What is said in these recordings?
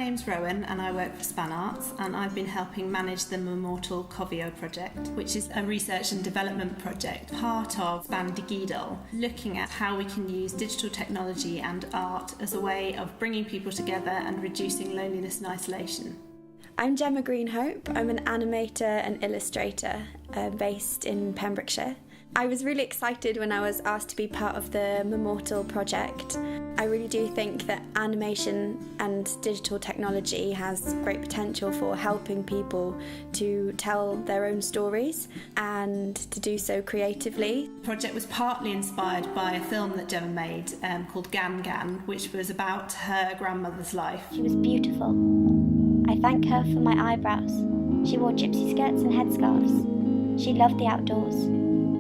name's Rowan and I work for Span Arts, and I've been helping manage the Memortal Cofio project, which is a research and development project, part of Span Digidol, looking at how we can use digital technology and art as a way of bringing people together and reducing loneliness and isolation. I'm Gemma Green Hope. I'm an animator and illustrator based in Pembrokeshire. I was really excited when I was asked to be part of the Memortal project. I really do think that animation and digital technology has great potential for helping people to tell their own stories and to do so creatively. The project was partly inspired by a film that Gemma made called Gan Gan, which was about her grandmother's life. She was beautiful. I thank her for my eyebrows. She wore gypsy skirts and headscarves. She loved the outdoors.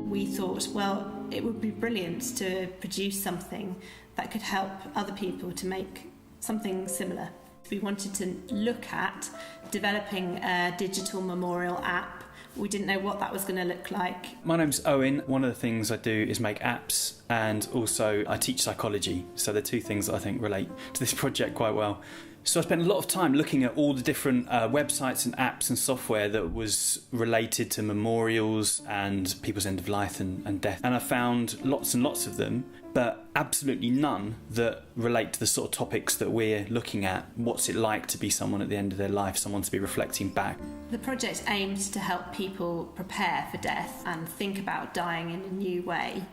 We thought, well, it would be brilliant to produce something that could help other people to make something similar. We wanted to look at developing a digital memorial app. We didn't know what that was going to look like. My name's Owen. One of the things I do is make apps, and also I teach psychology. So they're two things that I think relate to this project quite well. So I spent a lot of time looking at all the different websites and apps and software that was related to memorials and people's end of life and death. And I found lots and lots of them, but absolutely none that relate to the sort of topics that we're looking at. What's it like to be someone at the end of their life, someone to be reflecting back? The project aims to help people prepare for death and think about dying in a new way,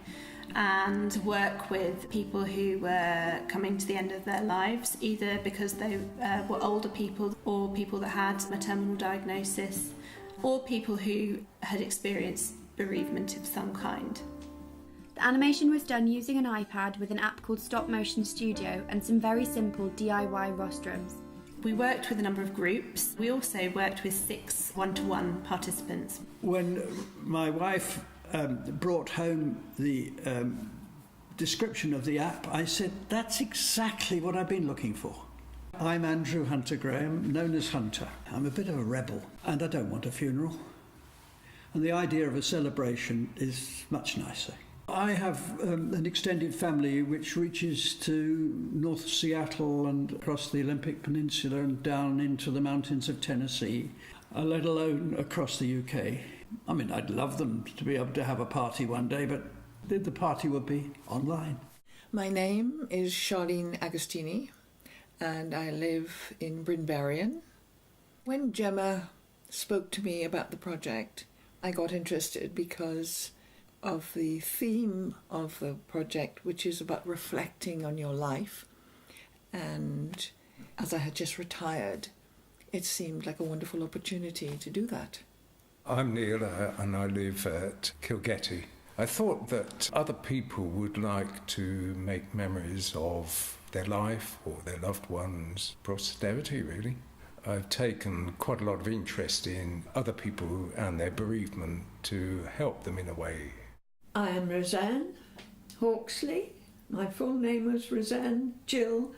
and work with people who were coming to the end of their lives, either because they were older people or people that had a terminal diagnosis, or people who had experienced bereavement of some kind. The animation was done using an iPad with an app called Stop Motion Studio and some very simple DIY rostrums. We worked with a number of groups. We also worked with 6 one-to-one participants. When my wife brought home the description of the app, I said, that's exactly what I've been looking for. I'm Andrew Hunter Graham, known as Hunter. I'm a bit of a rebel, and I don't want a funeral. And the idea of a celebration is much nicer. I have an extended family which reaches to North Seattle and across the Olympic Peninsula and down into the mountains of Tennessee, let alone across the UK. I mean, I'd love them to be able to have a party one day, but the party would be online. My name is Charlene Agostini, and I live in Bryn Berrien. When Gemma spoke to me about the project, I got interested because of the theme of the project, which is about reflecting on your life. And as I had just retired, it seemed like a wonderful opportunity to do that. I'm Neil and I live at Kilgetty. I thought that other people would like to make memories of their life or their loved ones, posterity really. I've taken quite a lot of interest in other people and their bereavement to help them in a way. I am Roseanne Hawksley. My full name was Roseanne Jill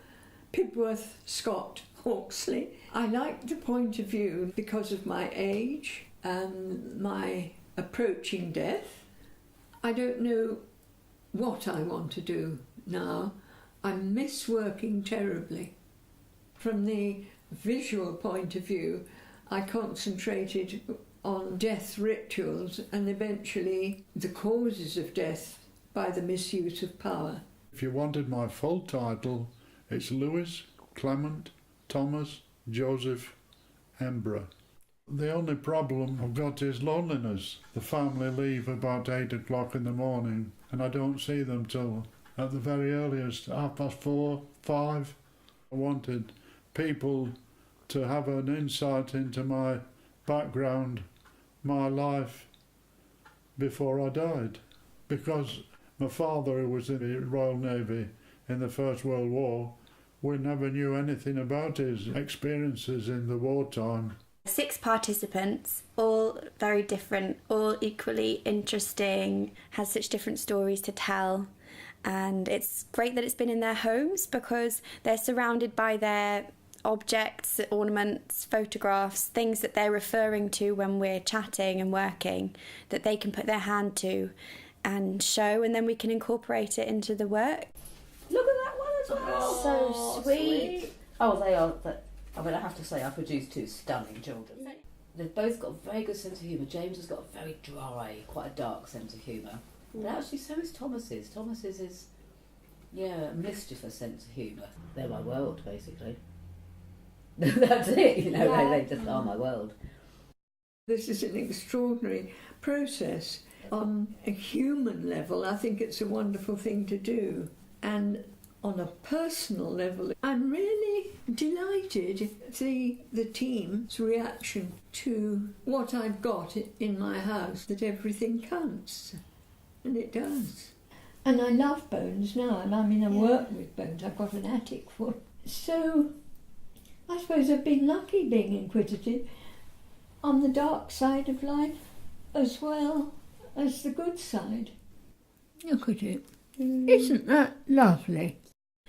Pibworth Scott Hawksley. I like the point of view because of my age and my approaching death. I don't know what I want to do now. I miss working terribly. From the visual point of view, I concentrated on death rituals and eventually the causes of death by the misuse of power. If you wanted my full title, it's Lewis Clement Thomas Joseph Embra. The only problem I've got is loneliness. The family leave about 8 o'clock in the morning and I don't see them till at the very earliest 4:30, 5. I wanted people to have an insight into my background, my life before I died. Because my father, who was in the Royal Navy in the First World War, we never knew anything about his experiences in the wartime. 6 participants, all very different, all equally interesting, has such different stories to tell. And it's great that it's been in their homes because they're surrounded by their objects, ornaments, photographs, things that they're referring to when we're chatting and working, that they can put their hand to and show, and then we can incorporate it into the work. Look at that one as well. So sweet. Oh, they are I mean, I have to say, I produced 2 stunning children. They've both got a very good sense of humour. James has got a very dry, quite a dark sense of humour. But actually, so is Thomas's. Thomas's is, a mischievous sense of humour. They're my world, basically. That's it, they just are my world. This is an extraordinary process. On a human level, I think it's a wonderful thing to do. And on a personal level, I'm really delighted to see the team's reaction to what I've got in my house, that everything counts. And it does. And I love bones now, and I work with bones. I've got an attic full. So I suppose I've been lucky being inquisitive on the dark side of life as well as the good side. Look at it. Isn't that lovely?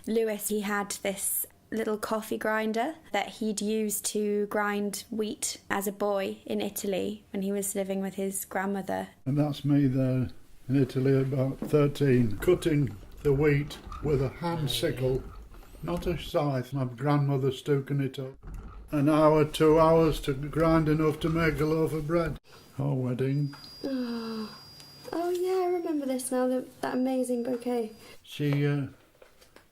Lewis, he had this little coffee grinder that he'd used to grind wheat as a boy in Italy when he was living with his grandmother. And that's me there in Italy at about 13, cutting the wheat with a hand sickle, not a scythe. My grandmother stoking it up. An hour, 2 hours to grind enough to make a loaf of bread. Our wedding. Oh yeah, I remember this now, that amazing bouquet. She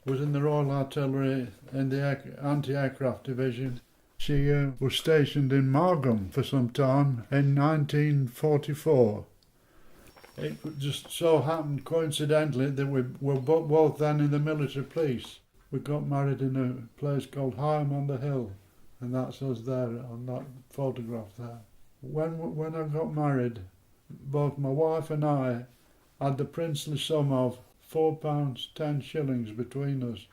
was in the Royal Artillery in the anti-aircraft division. She was stationed in Margam for some time in 1944. It just so happened coincidentally that we were both then in the military police. We got married in a place called Higham on the Hill, and that's us there on that photograph there. When I got married, both my wife and I had the princely sum of £4.10 between us.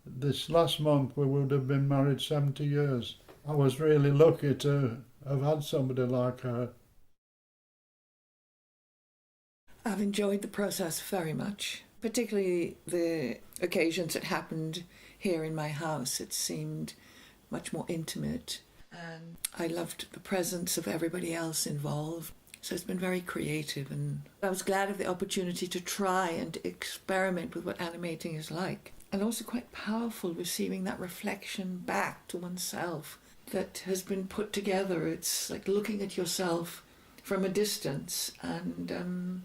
This last month we would have been married 70 years. I was really lucky to have had somebody like her. I've enjoyed the process very much, particularly the occasions it happened here in my house. It seemed much more intimate, and I loved the presence of everybody else involved. So it's been very creative, and I was glad of the opportunity to try and experiment with what animating is like. And also quite powerful receiving that reflection back to oneself that has been put together. It's like looking at yourself from a distance, and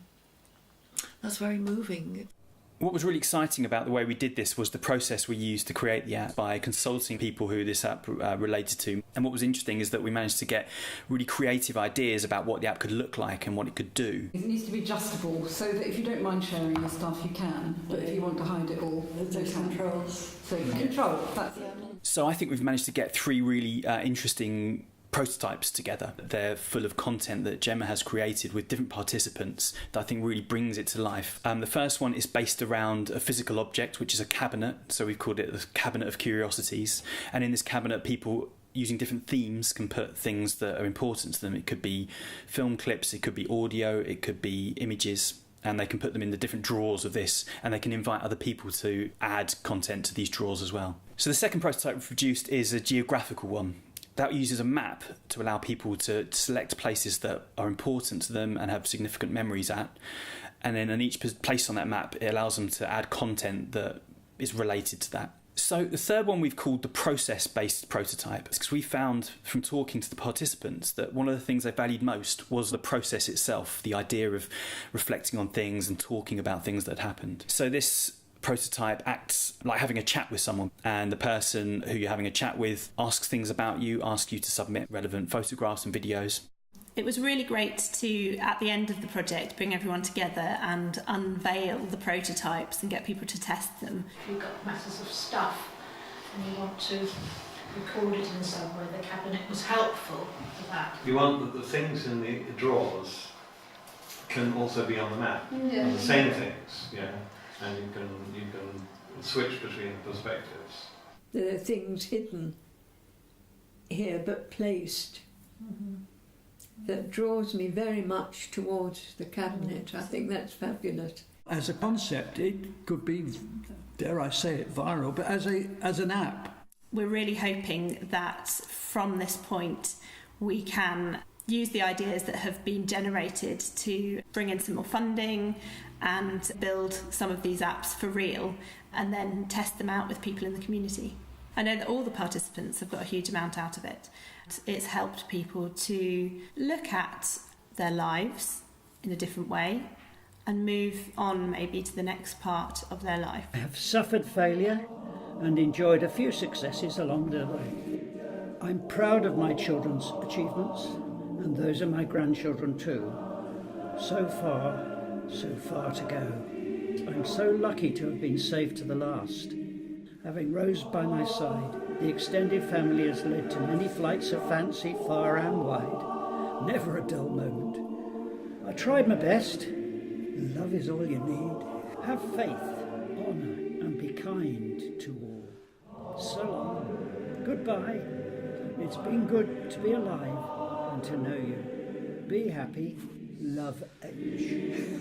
that's very moving. What was really exciting about the way we did this was the process we used to create the app by consulting people who this app related to. And what was interesting is that we managed to get really creative ideas about what the app could look like and what it could do. It needs to be adjustable so that if you don't mind sharing your stuff, you can. But if you want to hide it all, there's controls. So control, that's it. So I think we've managed to get 3 really interesting prototypes together. They're full of content that Gemma has created with different participants that I think really brings it to life. The first one is based around a physical object, which is a cabinet. So we've called it the Cabinet of Curiosities. And in this cabinet, people using different themes can put things that are important to them. It could be film clips, it could be audio, it could be images. And they can put them in the different drawers of this, and they can invite other people to add content to these drawers as well. So the second prototype we've produced is a geographical one. That uses a map to allow people to select places that are important to them and have significant memories at. And then in each place on that map, it allows them to add content that is related to that. So the third one we've called the process-based prototype, because we found from talking to the participants that one of the things they valued most was the process itself, the idea of reflecting on things and talking about things that had happened. So this prototype acts like having a chat with someone, and the person who you're having a chat with asks things about you, asks you to submit relevant photographs and videos. It was really great to, at the end of the project, bring everyone together and unveil the prototypes and get people to test them. If you've got masses of stuff and you want to record it in some way, the cabinet was helpful for that. You want that the things in the drawers can also be on the map, yeah. The same things, yeah. And you can switch between perspectives. There are things hidden here but placed. Mm-hmm. That draws me very much towards the cabinet. I think that's fabulous. As a concept, it could be, dare I say it, viral, but as an app. We're really hoping that from this point we can use the ideas that have been generated to bring in some more funding and build some of these apps for real, and then test them out with people in the community. I know that all the participants have got a huge amount out of it. It's helped people to look at their lives in a different way and move on maybe to the next part of their life. I have suffered failure and enjoyed a few successes along the way. I'm proud of my children's achievements, and those of my grandchildren too. So far to go. I'm so lucky to have been saved to the last. Having Rose by my side, the extended family has led to many flights of fancy far and wide. Never a dull moment. I tried my best. Love is all you need. Have faith, honour, and be kind to all. So long. Goodbye. It's been good to be alive and to know you. Be happy. Love H.